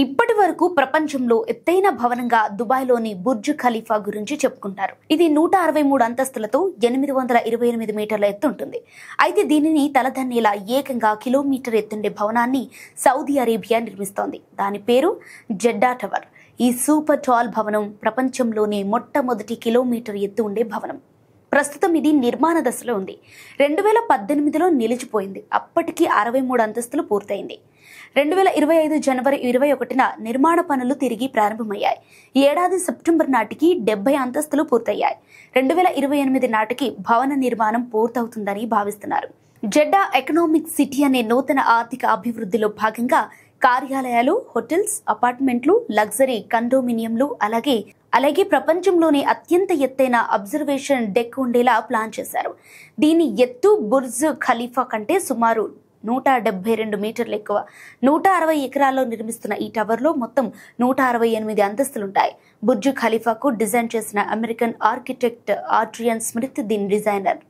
ఇప్పటి వరకు ప్రపంచంలో ఎత్తైన భవనంగా దుబాయ్లోని బుర్జ్ ఖలీఫా గురించి చెప్పుకుంటారు. ఇది 163 అంతస్తులతో 828 మీటర్ల ఎత్తు ఉంటుంది. అయితే దీనిని తలదన్నేలా ఏకంగా కిలోమీటర్ ఎత్తుండే భవనాన్ని సౌదీ అరేబియా నిర్మిస్తోంది. దాని పేరు జెడ్డా టవర్. ఈ సూపర్ టాల్ భవనం ప్రపంచంలోనే మొట్టమొదటి కిలోమీటర్ ఎత్తు ఉండే భవనం. ప్రస్తుతం ఇది నిర్మాణ దశలో ఉంది. 2018లో నిలిచిపోయింది. అప్పటికి 63 అంతస్తులు పూర్తయింది. 2025 జనవరి 21న నిర్మాణ పనులు తిరిగి ప్రారంభమయ్యాయి. ఈ ఏడాది సెప్టెంబర్ నాటికి 70 అంతస్తులు పూర్తయ్యాయి. 2028 నాటికి భవన నిర్మాణం పూర్తవుతుందని భావిస్తున్నారు. జెడ్డా ఎకనామిక్ సిటీ అనే నూతన ఆర్థిక అభివృద్ధిలో భాగంగా కార్యాలయాలు, హోటల్స్, అపార్ట్మెంట్లు, లగ్జరీ కండోమినియంలు అలాగే ప్రపంచంలోనే అత్యంత ఎత్తైన అబ్జర్వేషన్ డెక్ ఉండేలా ప్లాన్ చేశారు. దీని ఎత్తు బుర్జ్ ఖలీఫా కంటే సుమారు 172 మీటర్లు ఎక్కువ. 160 ఎకరాల్లో నిర్మిస్తున్న ఈ టవర్లో మొత్తం 168 అంతస్తులుంటాయి. బుర్జ్ ఖలీఫాకు డిజైన్ చేసిన అమెరికన్ ఆర్కిటెక్ట్ ఆడ్రియన్ స్మిత్ దీని డిజైనర్.